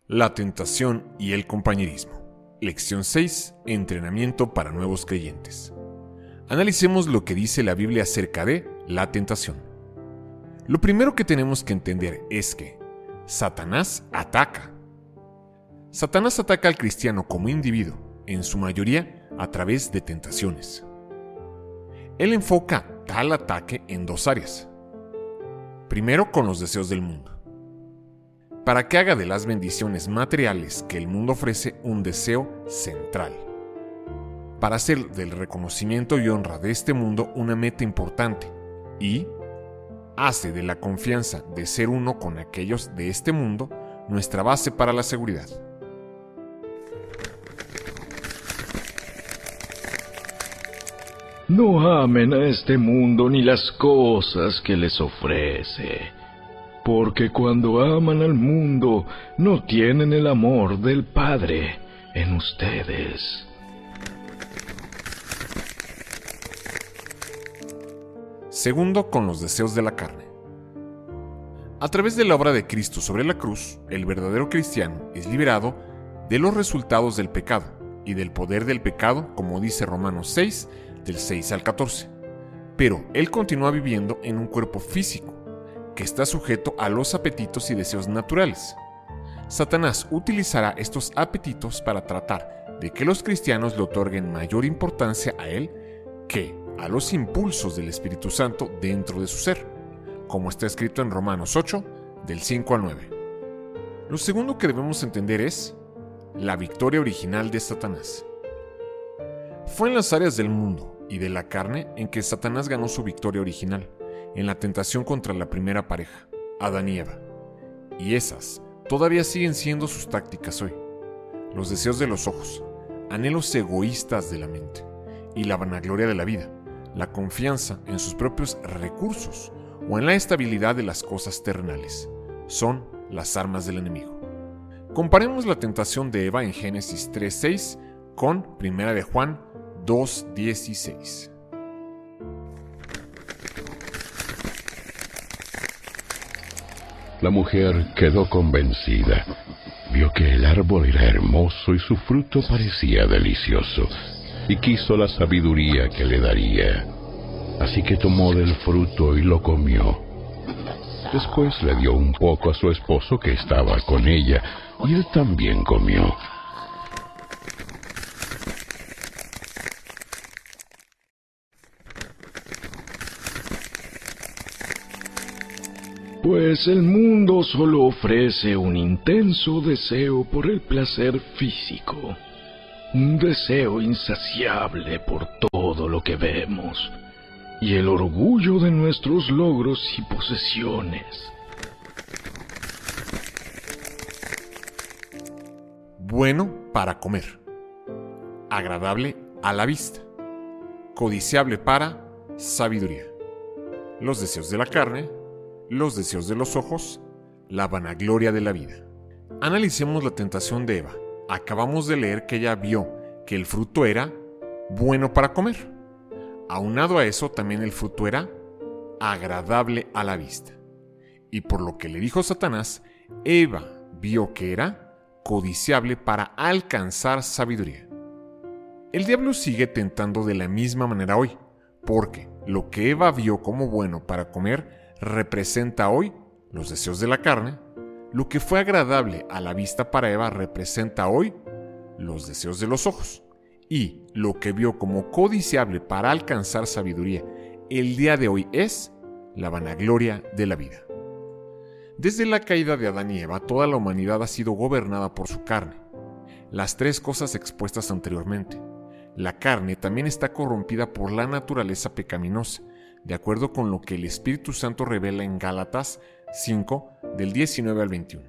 La tentación y el compañerismo. Lección 6. Entrenamiento para nuevos creyentes. Analicemos lo que dice la Biblia acerca de la tentación. Lo primero que tenemos que entender es que Satanás ataca. Satanás ataca al cristiano como individuo, en su mayoría a través de tentaciones. Él enfoca tal ataque en dos áreas. Primero, con los deseos del mundo, para que haga de las bendiciones materiales que el mundo ofrece un deseo central, para hacer del reconocimiento y honra de este mundo una meta importante, y hace de la confianza de ser uno con aquellos de este mundo nuestra base para la seguridad. No amen a este mundo ni las cosas que les ofrece, porque cuando aman al mundo no tienen el amor del Padre en ustedes. Segundo, con los deseos de la carne. A través de la obra de Cristo sobre la cruz, el verdadero cristiano es liberado de los resultados del pecado y del poder del pecado, como dice Romanos 6, del 6 al 14. Pero él continúa viviendo en un cuerpo físico, que está sujeto a los apetitos y deseos naturales. Satanás utilizará estos apetitos para tratar de que los cristianos le otorguen mayor importancia a él que a los impulsos del Espíritu Santo dentro de su ser, como está escrito en Romanos 8, del 5 al 9. Lo segundo que debemos entender es la victoria original de Satanás. Fue en las áreas del mundo y de la carne en que Satanás ganó su victoria original, en la tentación contra la primera pareja, Adán y Eva. Y esas todavía siguen siendo sus tácticas hoy. Los deseos de los ojos, anhelos egoístas de la mente y la vanagloria de la vida, la confianza en sus propios recursos o en la estabilidad de las cosas terrenales, son las armas del enemigo. Comparemos la tentación de Eva en Génesis 3:6 con 1 de Juan 2:16. La mujer quedó convencida. Vio que el árbol era hermoso y su fruto parecía delicioso, y quiso la sabiduría que le daría. Así que tomó del fruto y lo comió. Después le dio un poco a su esposo que estaba con ella, y él también comió. Pues el mundo solo ofrece un intenso deseo por el placer físico, un deseo insaciable por todo lo que vemos, y el orgullo de nuestros logros y posesiones. Bueno para comer, agradable a la vista, codiciable para sabiduría. Los deseos de la carne, los deseos de los ojos, la vanagloria de la vida. Analicemos la tentación de Eva. Acabamos de leer que ella vio que el fruto era bueno para comer. Aunado a eso, también el fruto era agradable a la vista. Y por lo que le dijo Satanás, Eva vio que era codiciable para alcanzar sabiduría. El diablo sigue tentando de la misma manera hoy, porque lo que Eva vio como bueno para comer representa hoy los deseos de la carne, lo que fue agradable a la vista para Eva representa hoy los deseos de los ojos, y lo que vio como codiciable para alcanzar sabiduría el día de hoy es la vanagloria de la vida. Desde la caída de Adán y Eva, toda la humanidad ha sido gobernada por su carne. Las tres cosas expuestas anteriormente. La carne también está corrompida por la naturaleza pecaminosa, de acuerdo con lo que el Espíritu Santo revela en Gálatas 5, del 19 al 21.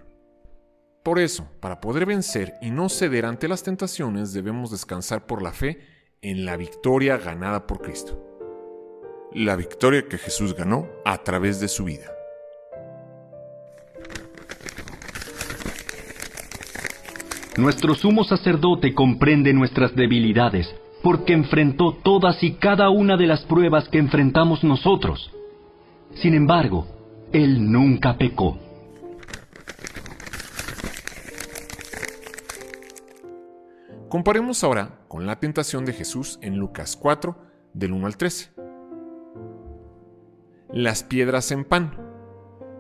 Por eso, para poder vencer y no ceder ante las tentaciones, debemos descansar por la fe en la victoria ganada por Cristo. La victoria que Jesús ganó a través de su vida. Nuestro sumo sacerdote comprende nuestras debilidades, porque enfrentó todas y cada una de las pruebas que enfrentamos nosotros. Sin embargo, Él nunca pecó. Comparemos ahora con la tentación de Jesús en Lucas 4, del 1 al 13. Las piedras en pan,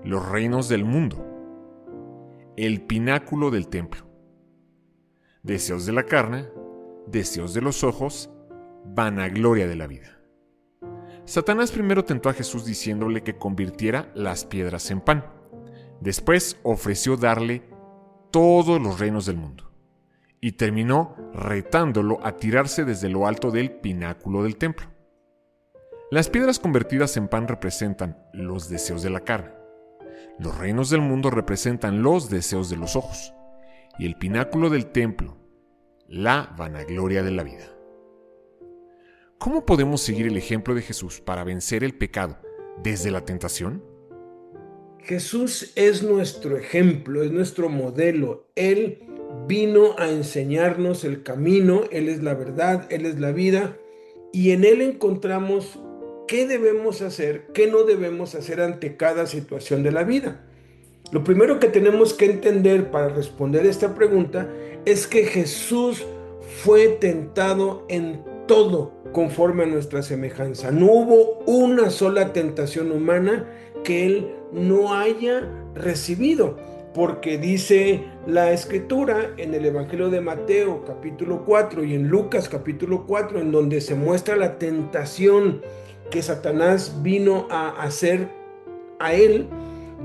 los reinos del mundo, el pináculo del templo, deseos de la carne, deseos de los ojos, vanagloria de la vida. Satanás primero tentó a Jesús diciéndole que convirtiera las piedras en pan. Después ofreció darle todos los reinos del mundo y terminó retándolo a tirarse desde lo alto del pináculo del templo. Las piedras convertidas en pan representan los deseos de la carne. Los reinos del mundo representan los deseos de los ojos y el pináculo del templo, la vanagloria de la vida. ¿Cómo podemos seguir el ejemplo de Jesús para vencer el pecado desde la tentación? Jesús es nuestro ejemplo, es nuestro modelo. Él vino a enseñarnos el camino, Él es la verdad, Él es la vida, y en Él encontramos qué debemos hacer, qué no debemos hacer ante cada situación de la vida. Lo primero que tenemos que entender para responder esta pregunta es que Jesús fue tentado en todo conforme a nuestra semejanza. No hubo una sola tentación humana que Él no haya recibido, porque dice la Escritura en el Evangelio de Mateo capítulo 4 y en Lucas capítulo 4, en donde se muestra la tentación que Satanás vino a hacer a Él.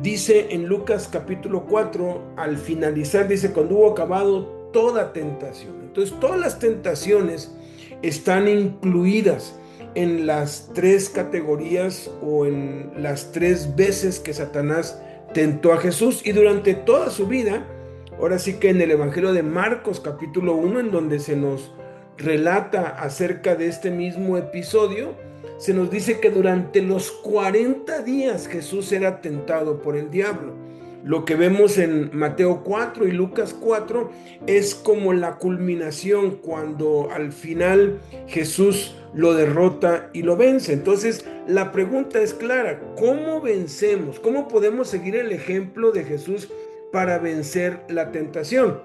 Dice en Lucas capítulo 4, al finalizar, dice, cuando hubo acabado toda tentación. Entonces todas las tentaciones están incluidas en las tres categorías o en las tres veces que Satanás tentó a Jesús, y durante toda su vida. Ahora sí que en el Evangelio de Marcos capítulo 1, en donde se nos relata acerca de este mismo episodio, se nos dice que durante los 40 días Jesús era tentado por el diablo. Lo que vemos en Mateo 4 y Lucas 4 es como la culminación, cuando al final Jesús lo derrota y lo vence. Entonces la pregunta es clara: ¿cómo vencemos? ¿Cómo podemos seguir el ejemplo de Jesús para vencer la tentación?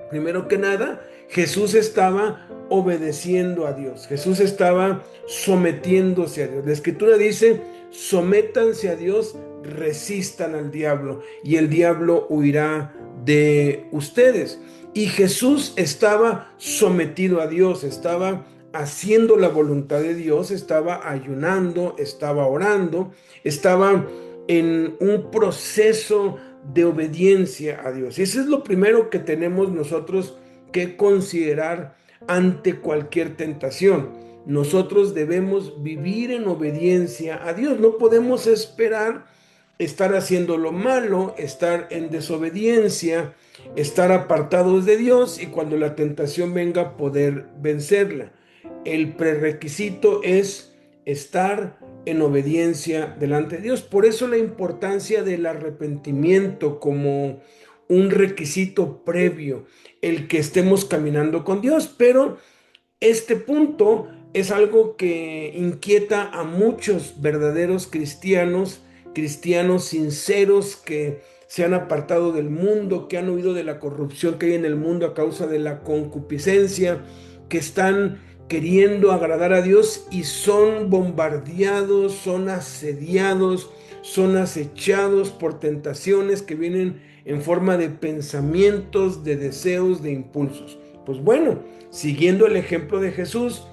Primero que nada, Jesús estaba obedeciendo a Dios. Jesús estaba sometiéndose a Dios. La Escritura dice: sométanse a Dios, resistan al diablo y el diablo huirá de ustedes. Y Jesús estaba sometido a Dios, estaba haciendo la voluntad de Dios, estaba ayunando, estaba orando, estaba en un proceso de obediencia a Dios. Y eso es lo primero que tenemos nosotros que considerar ante cualquier tentación. Nosotros debemos vivir en obediencia a Dios. No podemos esperar estar haciendo lo malo, estar en desobediencia, estar apartados de Dios y cuando la tentación venga poder vencerla. El prerequisito es estar en obediencia delante de Dios. Por eso la importancia del arrepentimiento como un requisito previo, el que estemos caminando con Dios. Pero este punto es algo que inquieta a muchos verdaderos cristianos sinceros que se han apartado del mundo, que han huido de la corrupción que hay en el mundo a causa de la concupiscencia, que están queriendo agradar a Dios y son bombardeados, son asediados, son acechados por tentaciones que vienen en forma de pensamientos, de deseos, de impulsos. Pues bueno, siguiendo el ejemplo de Jesús,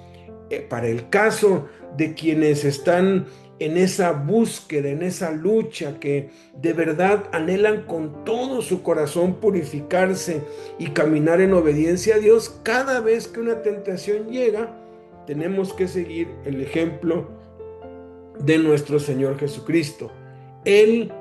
para el caso de quienes están en esa búsqueda, en esa lucha, que de verdad anhelan con todo su corazón purificarse y caminar en obediencia a Dios, cada vez que una tentación llega, tenemos que seguir el ejemplo de nuestro Señor Jesucristo. Él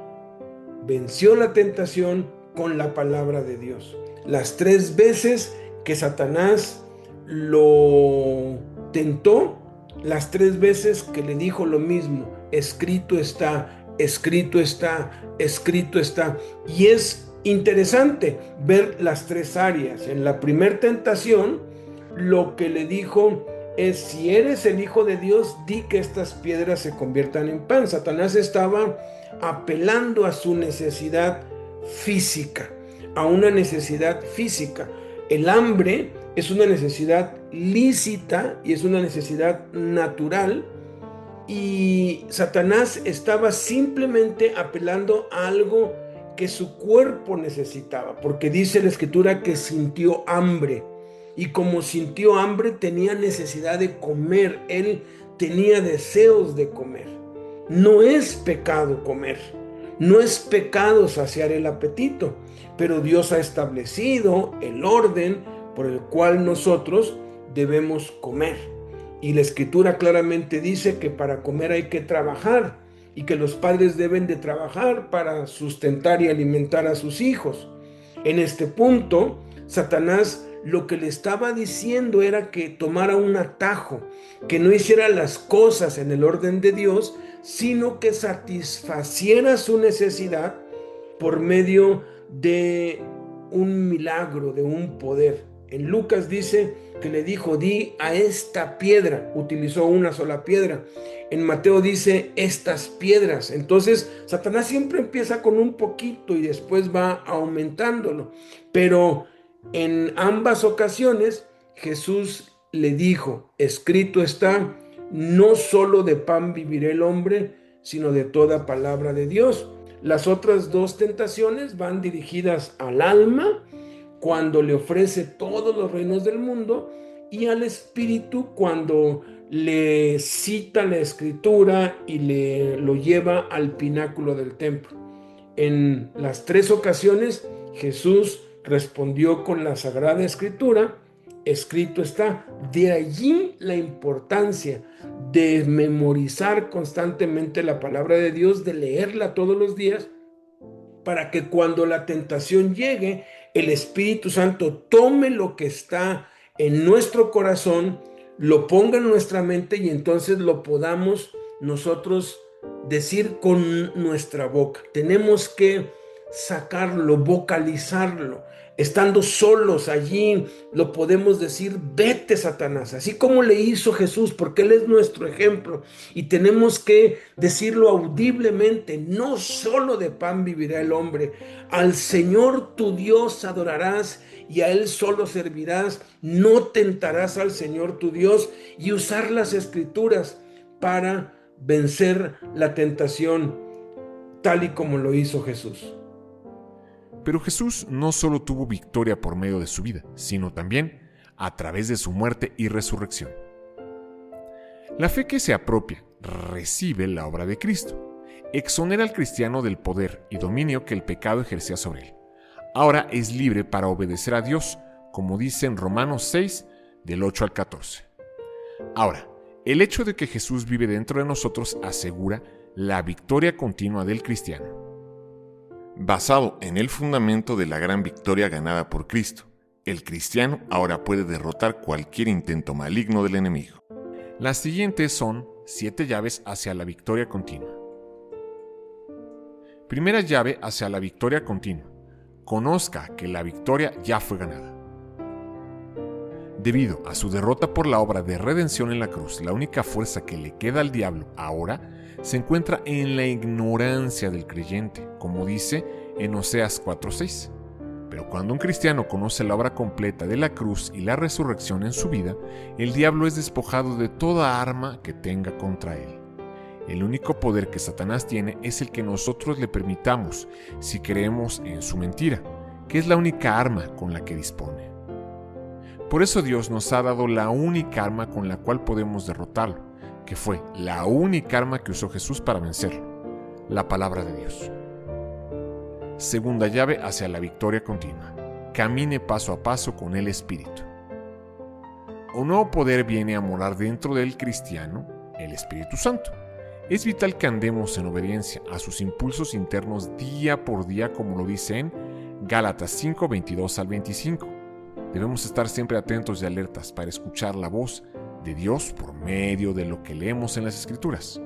venció la tentación con la palabra de Dios. Las 3 veces que Satanás lo tentó, las 3 veces que le dijo lo mismo: escrito está, escrito está, escrito está. Y es interesante ver las 3 áreas. En la primera tentación, lo que le dijo es: si eres el Hijo de Dios, di que estas piedras se conviertan en pan. Satanás estaba apelando a su necesidad física, a una necesidad física. El hambre es una necesidad lícita y es una necesidad natural, y Satanás estaba simplemente apelando a algo que su cuerpo necesitaba, porque dice la Escritura que sintió hambre, y como sintió hambre tenía necesidad de comer, él tenía deseos de comer. No es pecado comer, no es pecado saciar el apetito, pero Dios ha establecido el orden por el cual nosotros debemos comer. Y la Escritura claramente dice que para comer hay que trabajar y que los padres deben de trabajar para sustentar y alimentar a sus hijos. En este punto, Satanás lo que le estaba diciendo era que tomara un atajo, que no hiciera las cosas en el orden de Dios, sino que satisfaciera su necesidad por medio de un milagro, de un poder. En Lucas dice que le dijo, di a esta piedra, utilizó una sola piedra. En Mateo dice estas piedras. Entonces Satanás siempre empieza con un poquito y después va aumentándolo. Pero en ambas ocasiones Jesús le dijo, escrito está, no solo de pan vivirá el hombre, sino de toda palabra de Dios. Las otras dos tentaciones van dirigidas al alma, cuando le ofrece todos los reinos del mundo, y al espíritu cuando le cita la Escritura y lo lleva al pináculo del templo. En las tres ocasiones Jesús respondió con la Sagrada Escritura, escrito está. De allí la importancia de memorizar constantemente la palabra de Dios, de leerla todos los días, para que cuando la tentación llegue, el Espíritu Santo tome lo que está en nuestro corazón, lo ponga en nuestra mente y entonces lo podamos nosotros decir con nuestra boca. Tenemos que sacarlo, vocalizarlo. Estando solos allí, lo podemos decir, vete Satanás, así como le hizo Jesús, porque Él es nuestro ejemplo. Y tenemos que decirlo audiblemente, no solo de pan vivirá el hombre, al Señor tu Dios adorarás y a Él solo servirás, no tentarás al Señor tu Dios, y usar las Escrituras para vencer la tentación, tal y como lo hizo Jesús. Pero Jesús no solo tuvo victoria por medio de su vida, sino también a través de su muerte y resurrección. La fe que se apropia, recibe la obra de Cristo, exonera al cristiano del poder y dominio que el pecado ejercía sobre él. Ahora es libre para obedecer a Dios, como dice en Romanos 6, del 8 al 14. Ahora, el hecho de que Jesús vive dentro de nosotros asegura la victoria continua del cristiano. Basado en el fundamento de la gran victoria ganada por Cristo, el cristiano ahora puede derrotar cualquier intento maligno del enemigo. Las siguientes son 7 llaves hacia la victoria continua. Primera llave hacia la victoria continua. Conozca que la victoria ya fue ganada. Debido a su derrota por la obra de redención en la cruz, la única fuerza que le queda al diablo ahora se encuentra en la ignorancia del creyente, como dice en Oseas 4:6. Pero cuando un cristiano conoce la obra completa de la cruz y la resurrección en su vida, el diablo es despojado de toda arma que tenga contra él. El único poder que Satanás tiene es el que nosotros le permitamos si creemos en su mentira, que es la única arma con la que dispone. Por eso Dios nos ha dado la única arma con la cual podemos derrotarlo, que fue la única arma que usó Jesús para vencerlo, la palabra de Dios. Segunda llave hacia la victoria continua. Camine paso a paso con el Espíritu. Un nuevo poder viene a morar dentro del cristiano, el Espíritu Santo. Es vital que andemos en obediencia a sus impulsos internos día por día, como lo dice en Gálatas 5, 22 al 25. Debemos estar siempre atentos y alertas para escuchar la voz de Dios por medio de lo que leemos en las Escrituras,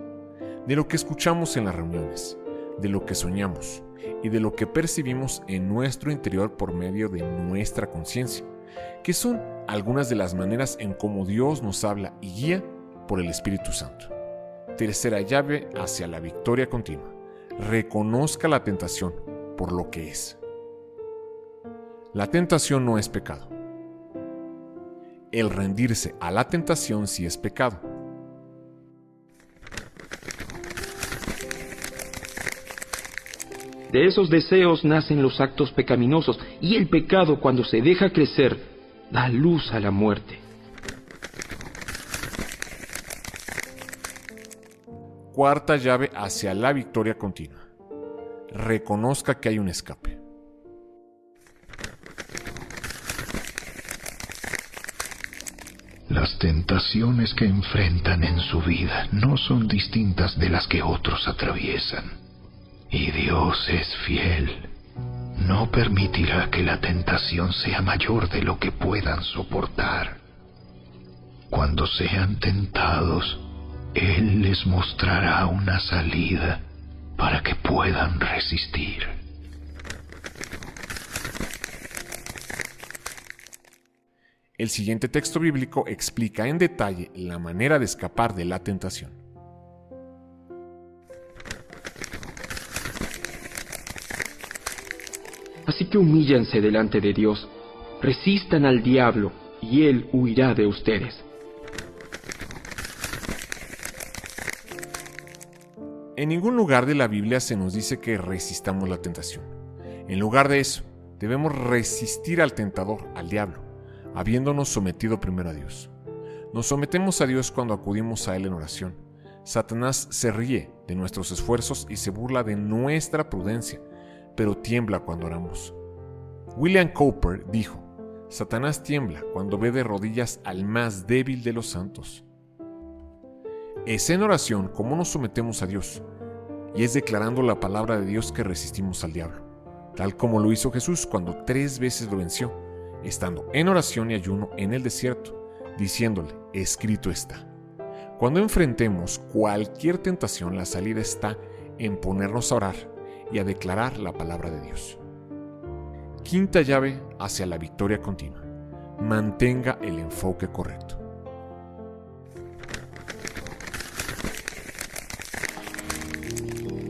de lo que escuchamos en las reuniones, de lo que soñamos y de lo que percibimos en nuestro interior por medio de nuestra conciencia, que son algunas de las maneras en cómo Dios nos habla y guía por el Espíritu Santo. Tercera llave hacia la victoria continua. Reconozca la tentación por lo que es. La tentación no es pecado. El rendirse a la tentación sí es pecado. De esos deseos nacen los actos pecaminosos, y el pecado, cuando se deja crecer, da luz a la muerte. Cuarta llave hacia la victoria continua. Reconozca que hay un escape. Las tentaciones que enfrentan en su vida no son distintas de las que otros atraviesan. Y Dios es fiel. No permitirá que la tentación sea mayor de lo que puedan soportar. Cuando sean tentados, Él les mostrará una salida para que puedan resistir. El siguiente texto bíblico explica en detalle la manera de escapar de la tentación. Así que humíllense delante de Dios, resistan al diablo, y él huirá de ustedes. En ningún lugar de la Biblia se nos dice que resistamos la tentación. En lugar de eso, debemos resistir al tentador, al diablo, habiéndonos sometido primero a Dios. Nos sometemos a Dios cuando acudimos a Él en oración. Satanás se ríe de nuestros esfuerzos y se burla de nuestra prudencia, pero tiembla cuando oramos. William Cowper dijo: Satanás tiembla cuando ve de rodillas al más débil de los santos. Es en oración como nos sometemos a Dios, y es declarando la palabra de Dios que resistimos al diablo, tal como lo hizo Jesús cuando 3 veces lo venció, estando en oración y ayuno en el desierto, diciéndole: escrito está. Cuando enfrentemos cualquier tentación, la salida está en ponernos a orar y a declarar la palabra de Dios. Quinta llave hacia la victoria continua. Mantenga el enfoque correcto.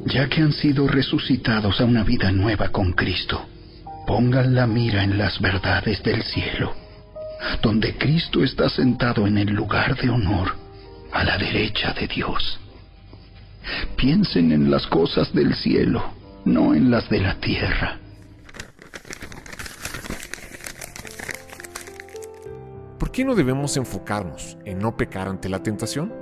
Ya que han sido resucitados a una vida nueva con Cristo, pongan la mira en las verdades del cielo, donde Cristo está sentado en el lugar de honor, a la derecha de Dios. Piensen en las cosas del cielo, no en las de la tierra. ¿Por qué no debemos enfocarnos en no pecar ante la tentación?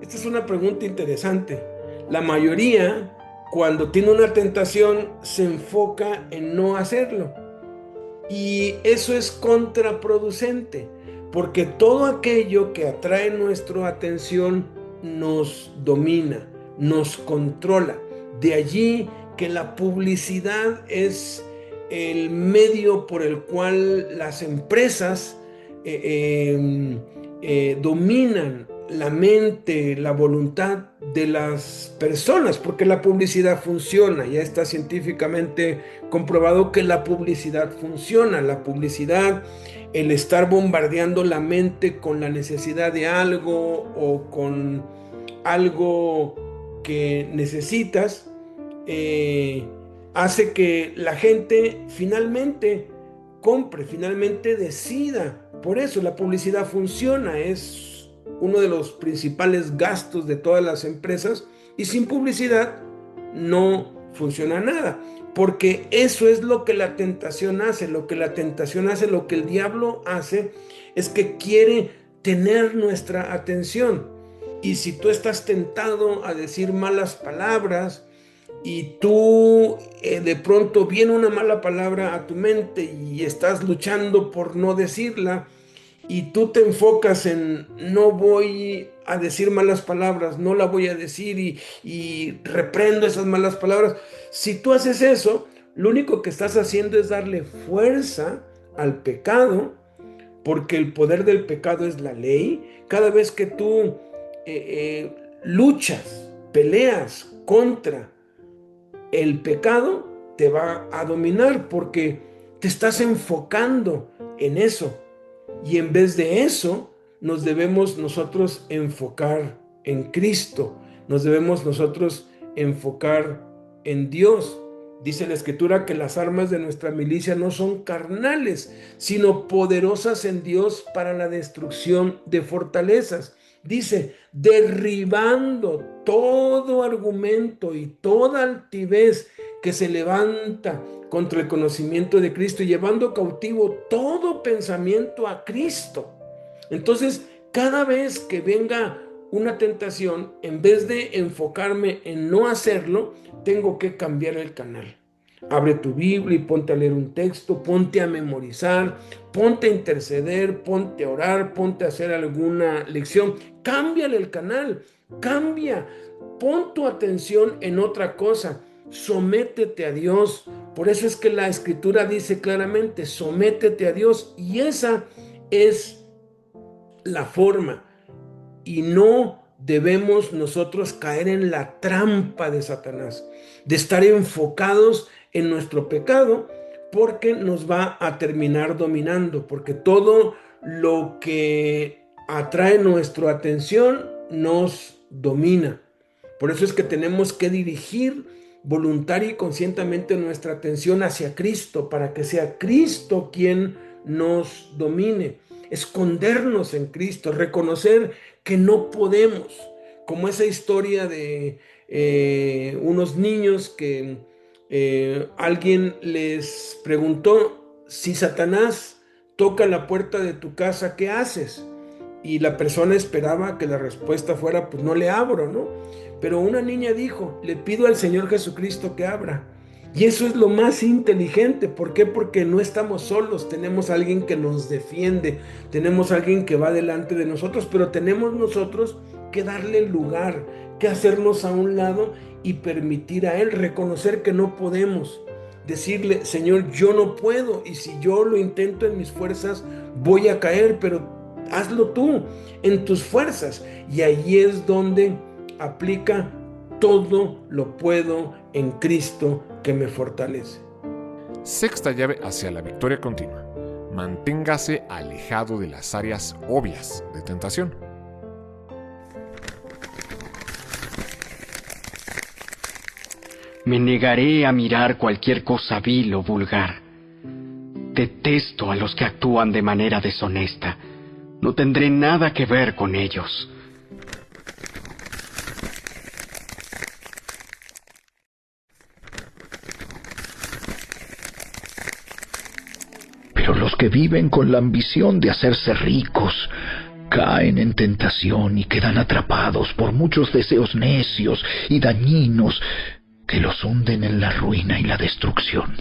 Esta es una pregunta interesante. La mayoría, cuando tiene una tentación, se enfoca en no hacerlo. Y eso es contraproducente, porque todo aquello que atrae nuestra atención nos domina, nos controla. De allí que la publicidad es el medio por el cual las empresas dominan la mente, la voluntad de las personas, porque la publicidad funciona. Ya está científicamente comprobado que la publicidad funciona. La publicidad, el estar bombardeando la mente con la necesidad de algo o con algo que necesitas, hace que la gente finalmente compre, finalmente decida. Por eso la publicidad funciona, es uno de los principales gastos de todas las empresas, y sin publicidad no funciona nada, porque eso es lo que la tentación hace. Lo que la tentación hace, lo que el diablo hace, es que quiere tener nuestra atención. Y si tú estás tentado a decir malas palabras, y tú de pronto viene una mala palabra a tu mente y estás luchando por no decirla, y tú te enfocas en no voy a decir malas palabras, no la voy a decir y reprendo esas malas palabras. Si tú haces eso, lo único que estás haciendo es darle fuerza al pecado, porque el poder del pecado es la ley. Cada vez que tú luchas, peleas contra el pecado, te va a dominar porque te estás enfocando en eso. Y en vez de eso, nos debemos nosotros enfocar en Cristo. Nos debemos nosotros enfocar en Dios. Dice la Escritura que las armas de nuestra milicia no son carnales, sino poderosas en Dios para la destrucción de fortalezas. Dice, derribando todo argumento y toda altivez que se levanta contra el conocimiento de Cristo y llevando cautivo todo pensamiento a Cristo. Entonces, cada vez que venga una tentación, en vez de enfocarme en no hacerlo, tengo que cambiar el canal. Abre tu Biblia y ponte a leer un texto, ponte a memorizar, ponte a interceder, ponte a orar, ponte a hacer alguna lección. Cámbiale el canal, cambia, pon tu atención en otra cosa, sométete a Dios. Por eso es que la Escritura dice claramente, sométete a Dios, y esa es la forma. Y no debemos nosotros caer en la trampa de Satanás, de estar enfocados en nuestro pecado, porque nos va a terminar dominando, porque todo lo que atrae nuestra atención nos domina. Por eso es que tenemos que dirigir voluntaria y conscientemente nuestra atención hacia Cristo, para que sea Cristo quien nos domine. Escondernos en Cristo, reconocer que no podemos, como esa historia de unos niños que alguien les preguntó: si Satanás toca la puerta de tu casa, ¿qué haces? Y la persona esperaba que la respuesta fuera, pues no le abro, ¿no? Pero una niña dijo: le pido al Señor Jesucristo que abra. Y eso es lo más inteligente. ¿Por qué? Porque no estamos solos, tenemos a alguien que nos defiende, tenemos a alguien que va delante de nosotros, pero tenemos nosotros que darle lugar, que hacernos a un lado y permitir a Él, reconocer que no podemos, decirle: Señor, yo no puedo, y si yo lo intento en mis fuerzas voy a caer, pero hazlo tú en tus fuerzas. Y ahí es donde aplica: todo lo puedo en Cristo que me fortalece. Sexta llave hacia la victoria continua: manténgase alejado de las áreas obvias de tentación. Me negaré a mirar cualquier cosa vil o vulgar. Detesto a los que actúan de manera deshonesta. No tendré nada que ver con ellos. Pero los que viven con la ambición de hacerse ricos caen en tentación y quedan atrapados por muchos deseos necios y dañinos que los hunden en la ruina y la destrucción.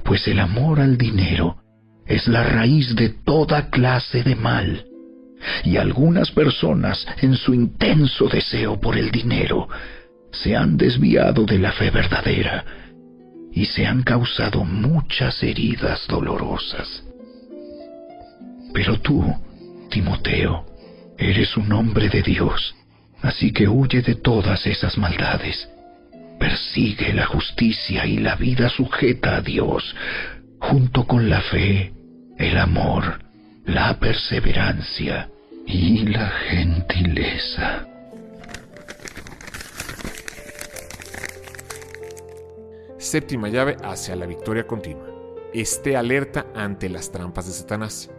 Pues el amor al dinero es la raíz de toda clase de mal, y algunas personas, en su intenso deseo por el dinero, se han desviado de la fe verdadera y se han causado muchas heridas dolorosas. Pero tú, Timoteo, eres un hombre de Dios, así que huye de todas esas maldades. Persigue la justicia y la vida sujeta a Dios, junto con la fe, el amor, la perseverancia y la gentileza. Séptima llave hacia la victoria continua: esté alerta ante las trampas de Satanás.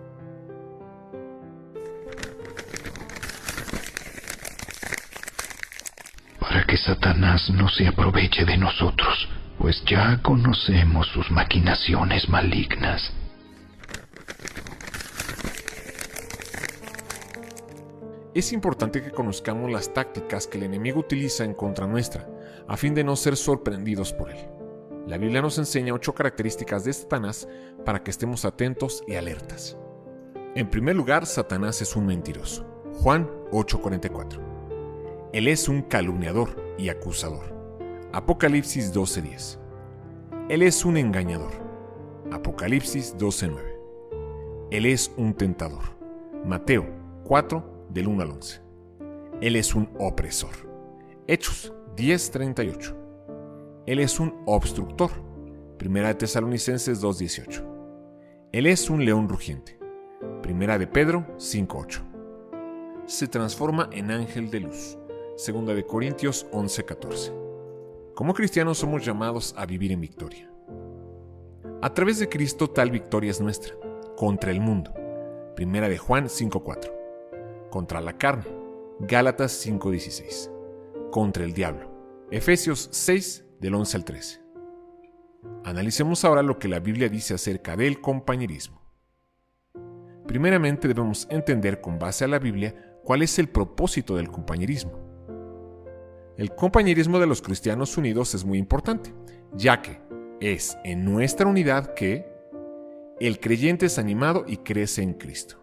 Para que Satanás no se aproveche de nosotros, pues ya conocemos sus maquinaciones malignas. Es importante que conozcamos las tácticas que el enemigo utiliza en contra nuestra, a fin de no ser sorprendidos por él. La Biblia nos enseña 8 características de Satanás para que estemos atentos y alertas. En primer lugar, Satanás es un mentiroso. Juan 8:44. Él es un calumniador y acusador. Apocalipsis 12:10. Él es un engañador. Apocalipsis 12:9. Él es un tentador. Mateo 4, del 1 al 11. Él es un opresor. Hechos 10:38. Él es un obstructor. Primera de Tesalonicenses 2:18. Él es un león rugiente. Primera de Pedro 5:8. Se transforma en ángel de luz. Segunda de Corintios 11:14. Como cristianos somos llamados a vivir en victoria. A través de Cristo tal victoria es nuestra, contra el mundo. Primera de Juan 5:4. Contra la carne. Gálatas 5:16. Contra el diablo. Efesios 6 del 11 al 13. Analicemos ahora lo que la Biblia dice acerca del compañerismo. Primeramente debemos entender con base a la Biblia cuál es el propósito del compañerismo. El compañerismo de los cristianos unidos es muy importante, ya que es en nuestra unidad que el creyente es animado y crece en Cristo.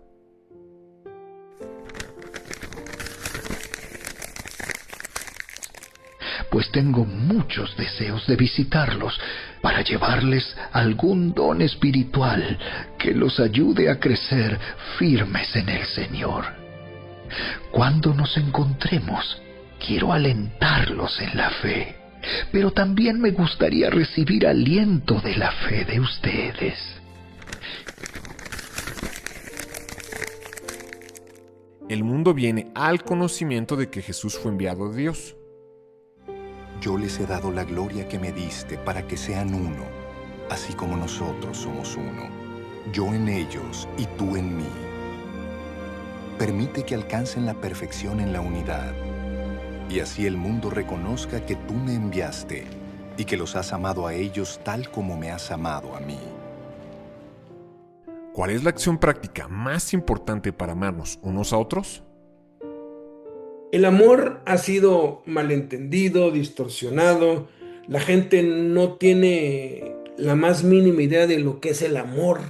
Pues tengo muchos deseos de visitarlos para llevarles algún don espiritual que los ayude a crecer firmes en el Señor. Cuando nos encontremos, quiero alentarlos en la fe, pero también me gustaría recibir aliento de la fe de ustedes. El mundo viene al conocimiento de que Jesús fue enviado de Dios. Yo les he dado la gloria que me diste para que sean uno, así como nosotros somos uno. Yo en ellos y tú en mí. Permite que alcancen la perfección en la unidad, y así el mundo reconozca que tú me enviaste y que los has amado a ellos tal como me has amado a mí. ¿Cuál es la acción práctica más importante para amarnos unos a otros? El amor ha sido malentendido, distorsionado. La gente no tiene la más mínima idea de lo que es el amor.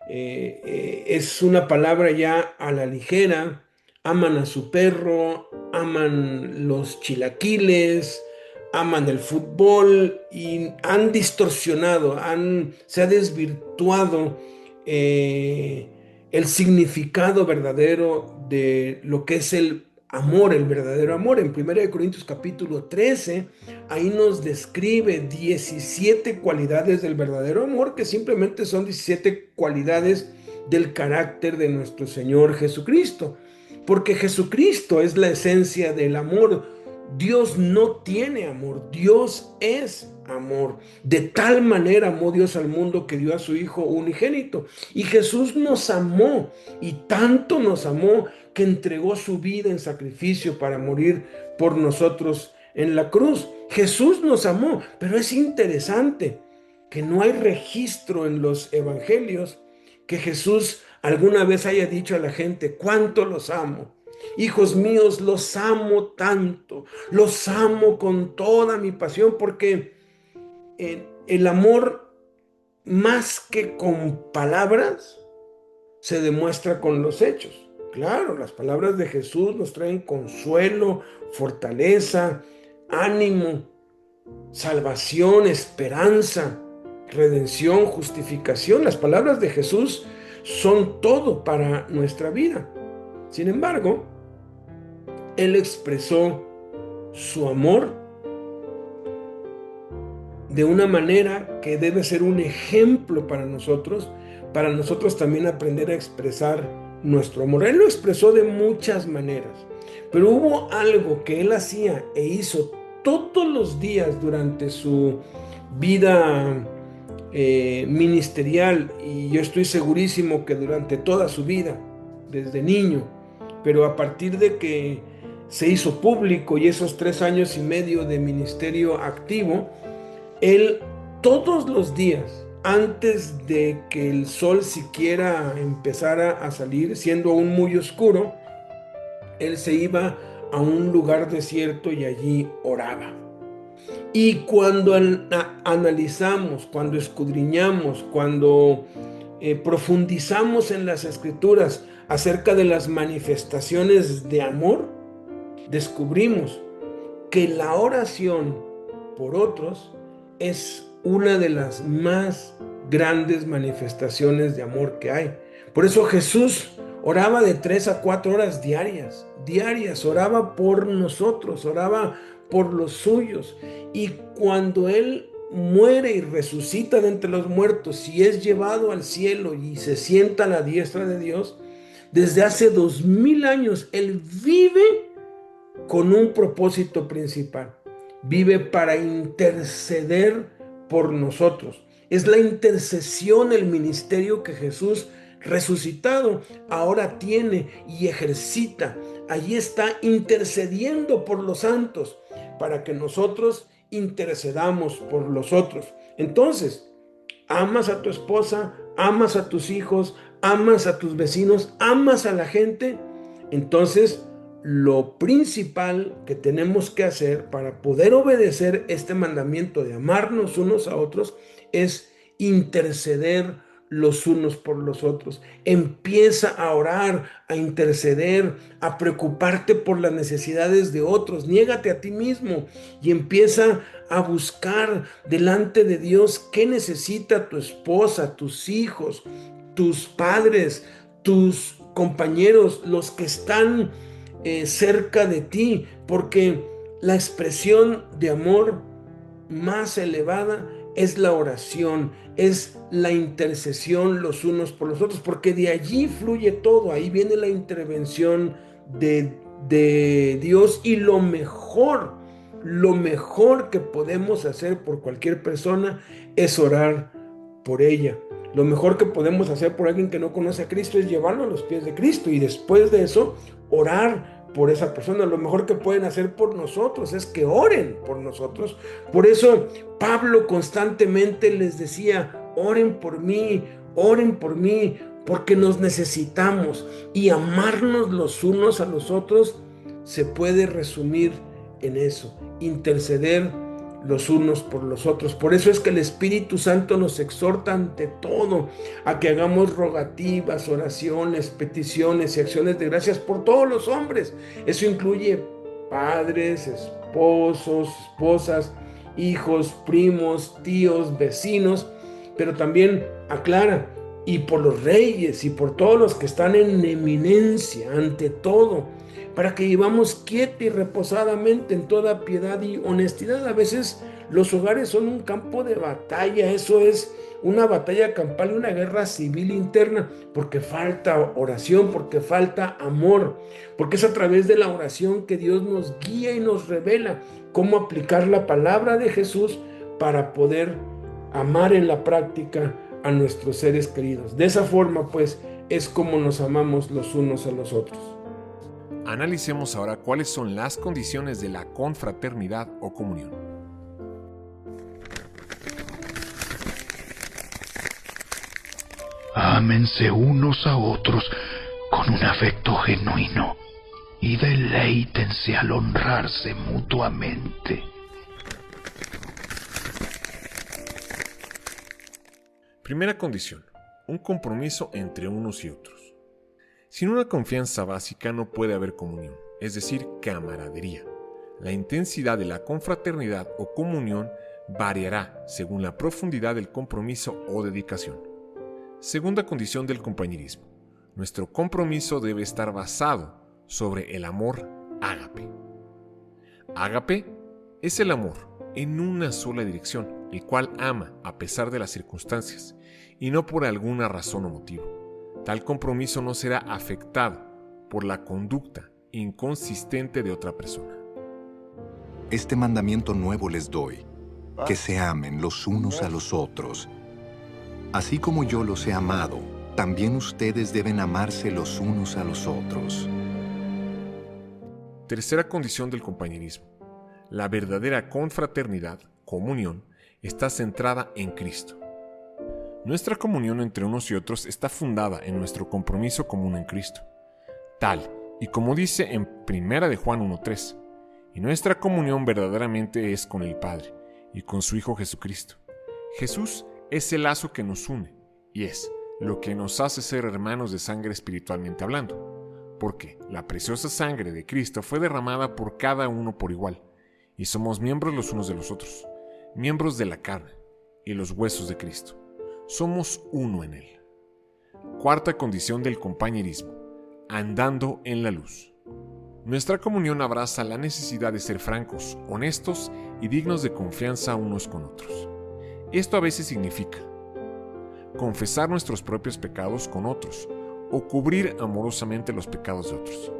Es una palabra ya a la ligera. Aman a su perro, aman los chilaquiles, aman el fútbol y han distorsionado, se ha desvirtuado el significado verdadero de lo que es el amor, el verdadero amor. En 1 Corintios capítulo 13, ahí nos describe 17 cualidades del verdadero amor, que simplemente son 17 cualidades del carácter de nuestro Señor Jesucristo. Porque Jesucristo es la esencia del amor. Dios no tiene amor, Dios es amor. De tal manera amó Dios al mundo que dio a su Hijo unigénito. Y Jesús nos amó, y tanto nos amó que entregó su vida en sacrificio para morir por nosotros en la cruz. Jesús nos amó, pero es interesante que no hay registro en los evangelios que Jesús alguna vez haya dicho a la gente: cuánto los amo. Hijos míos, los amo tanto, los amo con toda mi pasión, porque el amor, más que con palabras, se demuestra con los hechos. Claro, las palabras de Jesús nos traen consuelo, fortaleza, ánimo, salvación, esperanza, redención, justificación. Las palabras de Jesús son todo para nuestra vida. Sin embargo, Él expresó su amor de una manera que debe ser un ejemplo para nosotros también aprender a expresar nuestro amor. Él lo expresó de muchas maneras, pero hubo algo que Él hacía e hizo todos los días durante su vida ministerial, y yo estoy segurísimo que durante toda su vida, desde niño, pero a partir de que se hizo público y esos 3 años y medio de ministerio activo, Él todos los días, antes de que el sol siquiera empezara a salir, siendo aún muy oscuro, Él se iba a un lugar desierto y allí oraba. Y cuando analizamos, cuando escudriñamos, cuando profundizamos en las Escrituras acerca de las manifestaciones de amor, descubrimos que la oración por otros es una de las más grandes manifestaciones de amor que hay. Por eso Jesús oraba de 3 a 4 horas diarias, oraba por nosotros, oraba por los suyos. Y cuando Él muere y resucita de entre los muertos y es llevado al cielo y se sienta a la diestra de Dios, desde hace 2000 años Él vive con un propósito principal, vive para interceder por nosotros. Es la intercesión, el ministerio que Jesús resucitado ahora tiene y ejercita. Allí está intercediendo por los santos para que nosotros intercedamos por los otros. Entonces, amas a tu esposa, amas a tus hijos, amas a tus vecinos, amas a la gente. Entonces, lo principal que tenemos que hacer para poder obedecer este mandamiento de amarnos unos a otros es interceder los unos por los otros. Empieza a orar, a interceder, a preocuparte por las necesidades de otros. Niégate a ti mismo y empieza a buscar delante de Dios qué necesita tu esposa, tus hijos, tus padres, tus compañeros, los que están cerca de ti, porque la expresión de amor más elevada es la oración, es la intercesión los unos por los otros, porque de allí fluye todo, ahí viene la intervención de Dios. Y lo mejor que podemos hacer por cualquier persona es orar por ella. Lo mejor que podemos hacer por alguien que no conoce a Cristo es llevarlo a los pies de Cristo y después de eso orar por esa persona. Lo mejor que pueden hacer por nosotros es que oren por nosotros. Por eso Pablo constantemente les decía: oren por mí, porque nos necesitamos. Y amarnos los unos a los otros se puede resumir en eso: interceder los unos por los otros. Por eso es que el Espíritu Santo nos exhorta ante todo a que hagamos rogativas, oraciones, peticiones y acciones de gracias por todos los hombres. Eso incluye padres, esposos, esposas, hijos, primos, tíos, vecinos, pero también aclara: y por los reyes y por todos los que están en eminencia, ante todo, para que vivamos quieta y reposadamente en toda piedad y honestidad. A veces los hogares son un campo de batalla, eso es una batalla campal y una guerra civil interna, porque falta oración, porque falta amor, porque es a través de la oración que Dios nos guía y nos revela cómo aplicar la palabra de Jesús para poder amar en la práctica a nuestros seres queridos. De esa forma, pues, es como nos amamos los unos a los otros. Analicemos ahora cuáles son las condiciones de la confraternidad o comunión. Ámense unos a otros con un afecto genuino y deleítense al honrarse mutuamente. Primera condición: un compromiso entre unos y otros. Sin una confianza básica no puede haber comunión, es decir, camaradería. La intensidad de la confraternidad o comunión variará según la profundidad del compromiso o dedicación. Segunda condición del compañerismo: nuestro compromiso debe estar basado sobre el amor ágape. Ágape es el amor en una sola dirección, el cual ama a pesar de las circunstancias y no por alguna razón o motivo. Tal compromiso no será afectado por la conducta inconsistente de otra persona. Este mandamiento nuevo les doy: que se amen los unos a los otros. Así como yo los he amado, también ustedes deben amarse los unos a los otros. Tercera condición del compañerismo: la verdadera confraternidad, comunión, está centrada en Cristo. Nuestra comunión entre unos y otros está fundada en nuestro compromiso común en Cristo, tal y como dice en 1 de Juan 1:3, y nuestra comunión verdaderamente es con el Padre y con su Hijo Jesucristo. Jesús es el lazo que nos une y es lo que nos hace ser hermanos de sangre espiritualmente hablando, porque la preciosa sangre de Cristo fue derramada por cada uno por igual, y somos miembros los unos de los otros, miembros de la carne y los huesos de Cristo. Somos uno en Él. Cuarta condición del compañerismo: andando en la luz. Nuestra comunión abraza la necesidad de ser francos, honestos y dignos de confianza unos con otros. Esto a veces significa confesar nuestros propios pecados con otros o cubrir amorosamente los pecados de otros.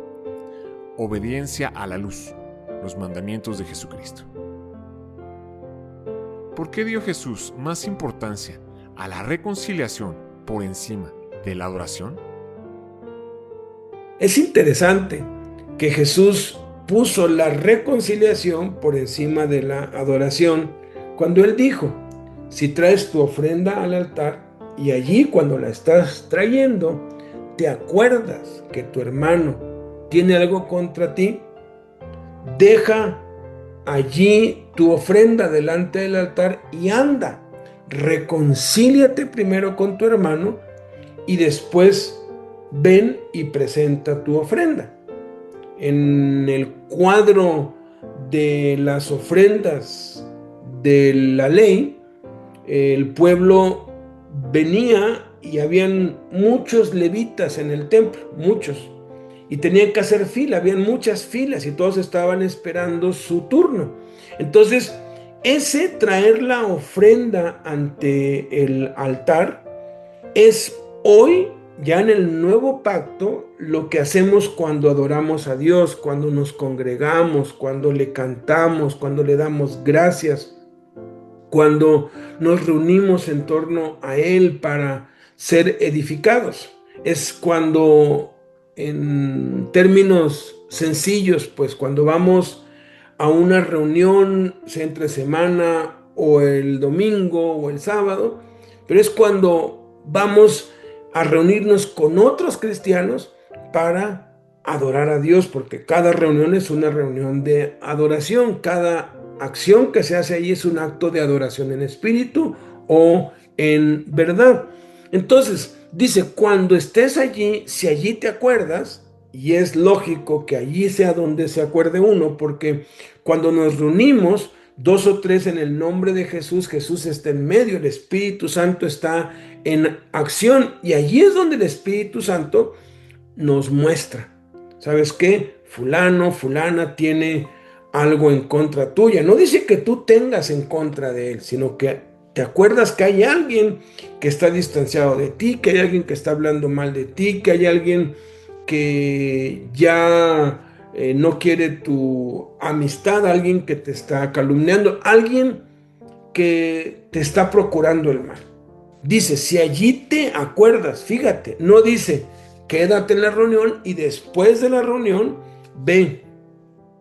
Obediencia a la luz, los mandamientos de Jesucristo. ¿Por qué dio Jesús más importancia a la reconciliación por encima de la adoración? Es interesante que Jesús puso la reconciliación por encima de la adoración cuando Él dijo: si traes tu ofrenda al altar y allí cuando la estás trayendo te acuerdas que tu hermano tiene algo contra ti, deja allí tu ofrenda delante del altar y anda, reconcíliate primero con tu hermano y después ven y presenta tu ofrenda. En el cuadro de las ofrendas de la ley, el pueblo venía y habían muchos levitas en el templo, muchos, y tenían que hacer fila, habían muchas filas y todos estaban esperando su turno. Entonces, ese traer la ofrenda ante el altar es hoy, ya en el nuevo pacto, lo que hacemos cuando adoramos a Dios, cuando nos congregamos, cuando le cantamos, cuando le damos gracias, cuando nos reunimos en torno a Él para ser edificados. Es cuando, en términos sencillos, pues cuando vamos a una reunión, sea entre semana o el domingo o el sábado, pero es cuando vamos a reunirnos con otros cristianos para adorar a Dios, porque cada reunión es una reunión de adoración, cada acción que se hace ahí es un acto de adoración en espíritu o en verdad. Entonces, dice, cuando estés allí, si allí te acuerdas, y es lógico que allí sea donde se acuerde uno, porque cuando nos reunimos, 2 o 3 en el nombre de Jesús, Jesús está en medio, el Espíritu Santo está en acción, y allí es donde el Espíritu Santo nos muestra, ¿sabes qué? Fulano, fulana tiene algo en contra tuya. No dice que tú tengas en contra de él, sino que te acuerdas que hay alguien que está distanciado de ti, que hay alguien que está hablando mal de ti, que hay alguien que ya no quiere tu amistad, alguien que te está calumniando, alguien que te está procurando el mal. Dice, si allí te acuerdas, fíjate, no dice, quédate en la reunión y después de la reunión, ve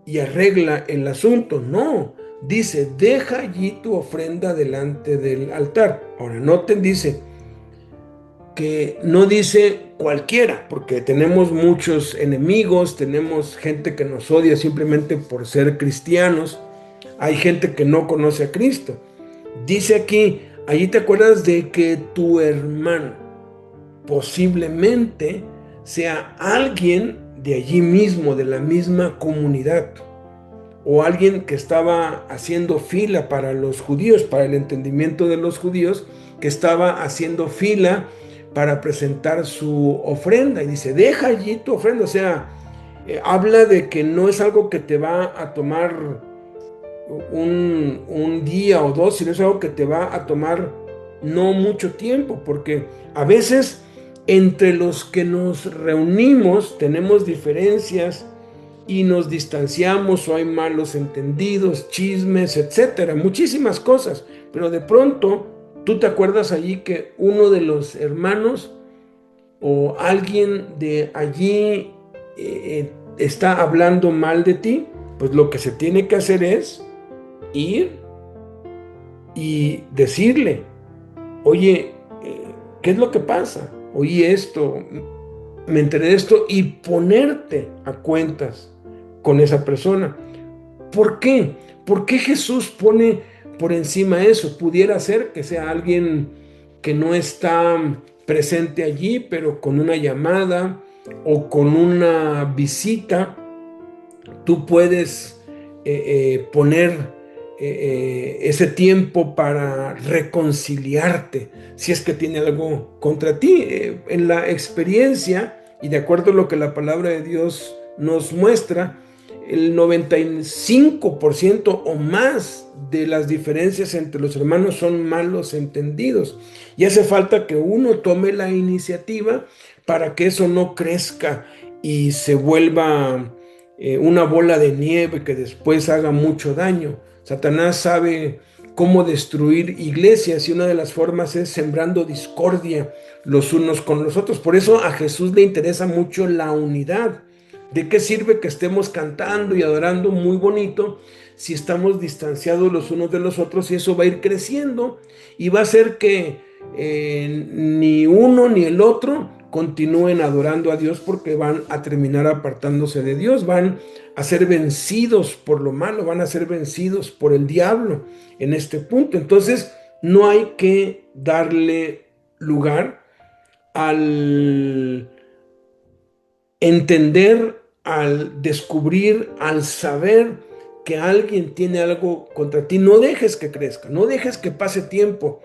y arregla el asunto. No, dice, deja allí tu ofrenda delante del altar. Ahora, noten, dice, que no dice cualquiera, porque tenemos muchos enemigos, tenemos gente que nos odia simplemente por ser cristianos, hay gente que no conoce a Cristo. Dice aquí, allí te acuerdas de que tu hermano posiblemente sea alguien de allí mismo, de la misma comunidad, o alguien que estaba haciendo fila para los judíos, para el entendimiento de los judíos, que estaba haciendo fila para presentar su ofrenda, y dice, deja allí tu ofrenda. O sea, habla de que no es algo que te va a tomar un día o dos, sino es algo que te va a tomar no mucho tiempo, porque a veces entre los que nos reunimos tenemos diferencias y nos distanciamos, o hay malos entendidos, chismes, etcétera, muchísimas cosas, pero de pronto tú te acuerdas allí que uno de los hermanos o alguien de allí está hablando mal de ti. Pues lo que se tiene que hacer es ir y decirle, oye, ¿qué es lo que pasa? Oí esto, me enteré de esto, y ponerte a cuentas con esa persona. ¿Por qué? ¿Por qué Jesús pone por encima eso? Pudiera ser que sea alguien que no está presente allí, pero con una llamada o con una visita, tú puedes poner ese tiempo para reconciliarte, si es que tiene algo contra ti. En la experiencia, y de acuerdo a lo que la palabra de Dios nos muestra, el 95% o más de las diferencias entre los hermanos son malos entendidos, y hace falta que uno tome la iniciativa para que eso no crezca y se vuelva una bola de nieve que después haga mucho daño. Satanás sabe cómo destruir iglesias, y una de las formas es sembrando discordia los unos con los otros. Por eso a Jesús le interesa mucho la unidad. ¿De qué sirve que estemos cantando y adorando muy bonito si estamos distanciados los unos de los otros? Y eso va a ir creciendo y va a hacer que ni uno ni el otro continúen adorando a Dios, porque van a terminar apartándose de Dios, van a ser vencidos por lo malo, van a ser vencidos por el diablo en este punto. Entonces no hay que darle lugar al entender, al descubrir, al saber que alguien tiene algo contra ti. No dejes que crezca, no dejes que pase tiempo.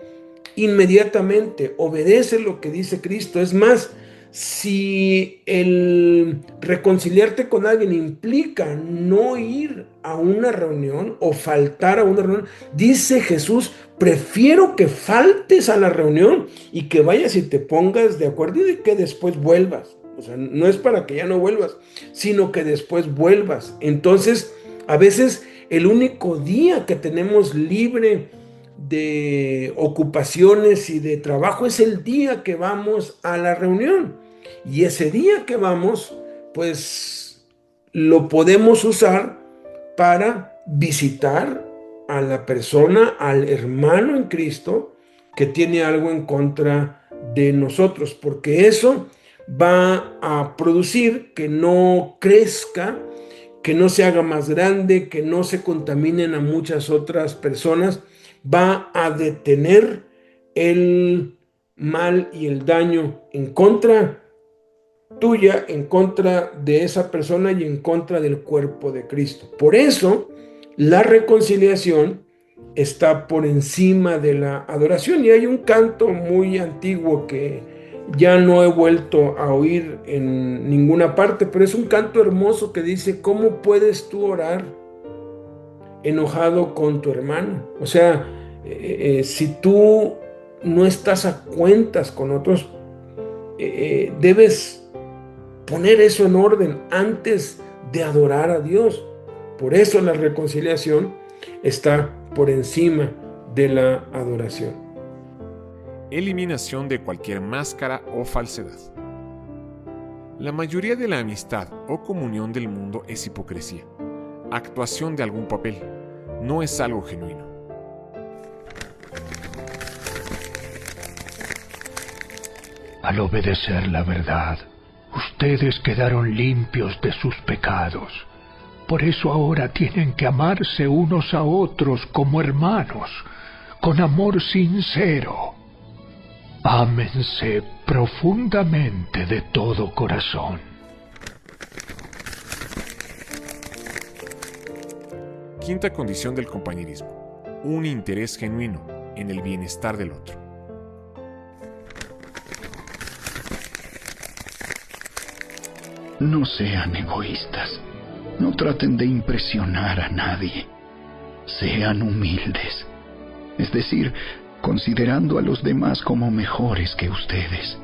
Inmediatamente obedece lo que dice Cristo. Es más, si el reconciliarte con alguien implica no ir a una reunión o faltar a una reunión, dice Jesús: prefiero que faltes a la reunión y que vayas y te pongas de acuerdo y que después vuelvas. O sea, no es para que ya no vuelvas, sino que después vuelvas. Entonces, a veces el único día que tenemos libre de ocupaciones y de trabajo es el día que vamos a la reunión. Y ese día que vamos, pues lo podemos usar para visitar a la persona, al hermano en Cristo que tiene algo en contra de nosotros, porque eso va a producir que no crezca, que no se haga más grande, que no se contaminen a muchas otras personas. Va a detener el mal y el daño en contra tuya, en contra de esa persona y en contra del cuerpo de Cristo. Por eso la reconciliación está por encima de la adoración. Y hay un canto muy antiguo que ya no he vuelto a oír en ninguna parte, pero es un canto hermoso que dice: ¿cómo puedes tú orar enojado con tu hermano? O sea, si tú no estás a cuentas con otros, debes poner eso en orden antes de adorar a Dios. Por eso la reconciliación está por encima de la adoración. Eliminación de cualquier máscara o falsedad. La mayoría de la amistad o comunión del mundo es hipocresía, actuación de algún papel, no es algo genuino. Al obedecer la verdad, ustedes quedaron limpios de sus pecados. Por eso ahora tienen que amarse unos a otros como hermanos, con amor sincero. Ámense profundamente de todo corazón. Quinta condición del compañerismo: un interés genuino en el bienestar del otro. No sean egoístas. No traten de impresionar a nadie. Sean humildes. Es decir, considerando a los demás como mejores que ustedes.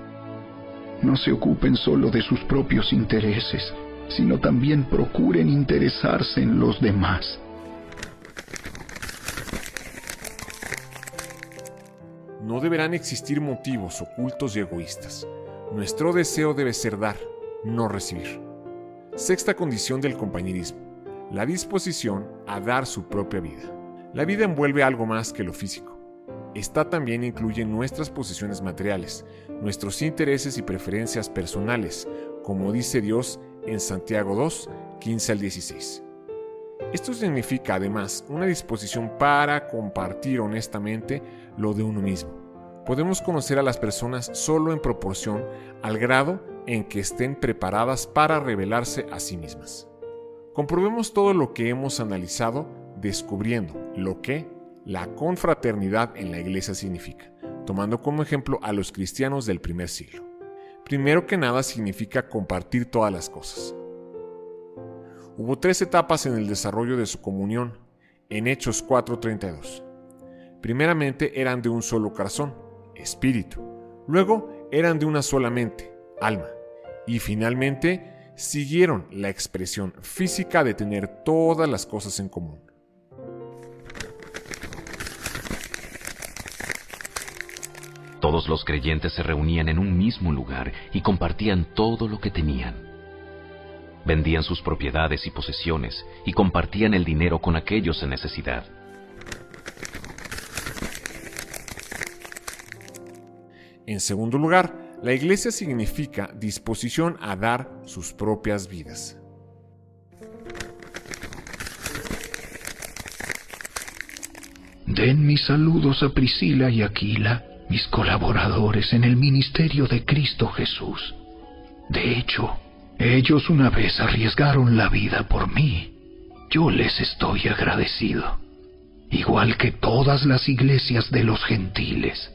No se ocupen solo de sus propios intereses, sino también procuren interesarse en los demás. No deberán existir motivos ocultos y egoístas. Nuestro deseo debe ser dar, no recibir. Sexta condición del compañerismo: la disposición a dar su propia vida. La vida envuelve algo más que lo físico. Esta también incluye nuestras posesiones materiales, nuestros intereses y preferencias personales, como dice Dios en Santiago 2, 15 al 16. Esto significa además una disposición para compartir honestamente lo de uno mismo. Podemos conocer a las personas solo en proporción al grado en que estén preparadas para revelarse a sí mismas. Comprobemos todo lo que hemos analizado descubriendo lo que la confraternidad en la iglesia significa, tomando como ejemplo a los cristianos del primer siglo. Primero que nada significa compartir todas las cosas. Hubo 3 etapas en el desarrollo de su comunión en Hechos 4:32. Primeramente eran de un solo corazón, espíritu. Luego eran de una sola mente, alma. Y finalmente siguieron la expresión física de tener todas las cosas en común. Todos los creyentes se reunían en un mismo lugar y compartían todo lo que tenían. Vendían sus propiedades y posesiones y compartían el dinero con aquellos en necesidad. En segundo lugar, la iglesia significa disposición a dar sus propias vidas. Den mis saludos a Priscila y Aquila, mis colaboradores en el ministerio de Cristo Jesús. De hecho, ellos una vez arriesgaron la vida por mí. Yo les estoy agradecido, igual que todas las iglesias de los gentiles.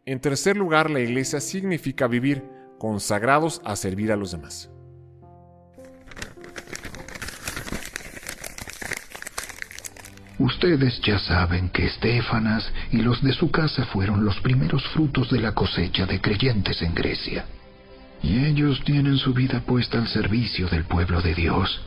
En tercer lugar, la iglesia significa vivir consagrados a servir a los demás. Ustedes ya saben que Estéfanas y los de su casa fueron los primeros frutos de la cosecha de creyentes en Grecia. Y ellos tienen su vida puesta al servicio del pueblo de Dios.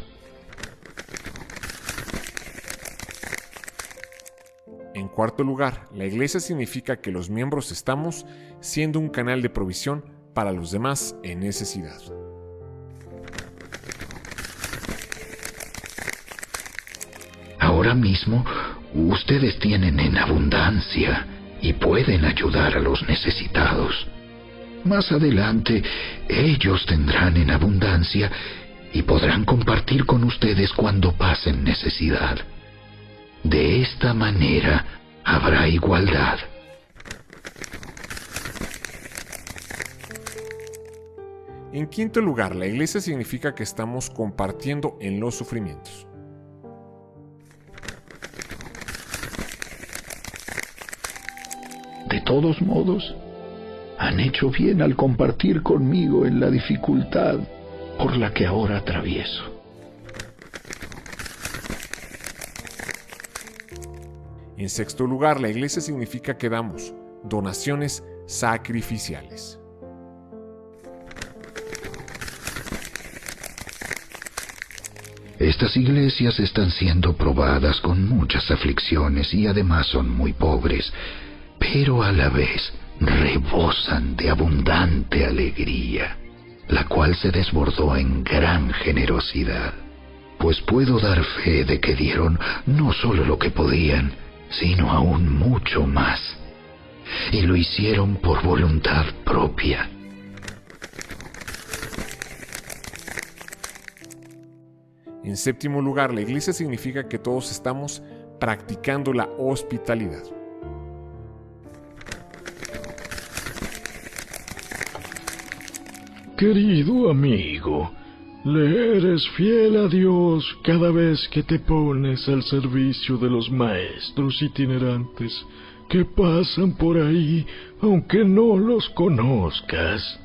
En cuarto lugar, la iglesia significa que los miembros estamos siendo un canal de provisión para los demás en necesidad. Ahora mismo, ustedes tienen en abundancia y pueden ayudar a los necesitados. Más adelante, ellos tendrán en abundancia y podrán compartir con ustedes cuando pasen necesidad. De esta manera, habrá igualdad. En quinto lugar, la iglesia significa que estamos compartiendo en los sufrimientos. De todos modos, han hecho bien al compartir conmigo en la dificultad por la que ahora atravieso. En sexto lugar, la iglesia significa que damos donaciones sacrificiales. Estas iglesias están siendo probadas con muchas aflicciones y además son muy pobres, pero a la vez rebosan de abundante alegría, la cual se desbordó en gran generosidad. Pues puedo dar fe de que dieron no solo lo que podían, sino aún mucho más, y lo hicieron por voluntad propia. En séptimo lugar, la iglesia significa que todos estamos practicando la hospitalidad. Querido amigo, le eres fiel a Dios cada vez que te pones al servicio de los maestros itinerantes que pasan por ahí, aunque no los conozcas.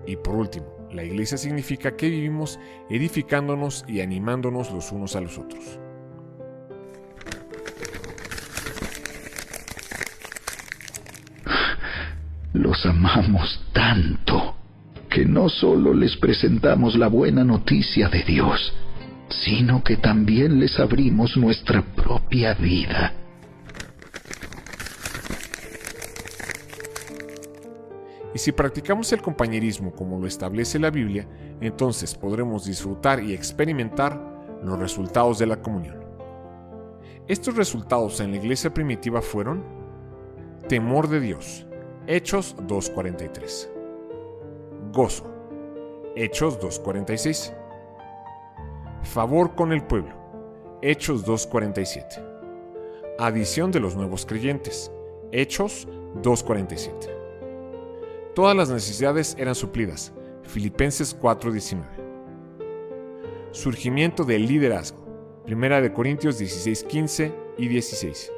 Y por último, la iglesia significa que vivimos edificándonos y animándonos los unos a los otros. Los amamos tanto que no solo les presentamos la buena noticia de Dios, sino que también les abrimos nuestra propia vida. Y si practicamos el compañerismo como lo establece la Biblia, entonces podremos disfrutar y experimentar los resultados de la comunión. Estos resultados en la iglesia primitiva fueron temor de Dios, Hechos 2:43. Gozo, Hechos 2:46. Favor con el pueblo, Hechos 2:47. Adición de los nuevos creyentes, Hechos 2:47. Todas las necesidades eran suplidas, Filipenses 4:19. Surgimiento del liderazgo, 1 Corintios 16:15 y 16.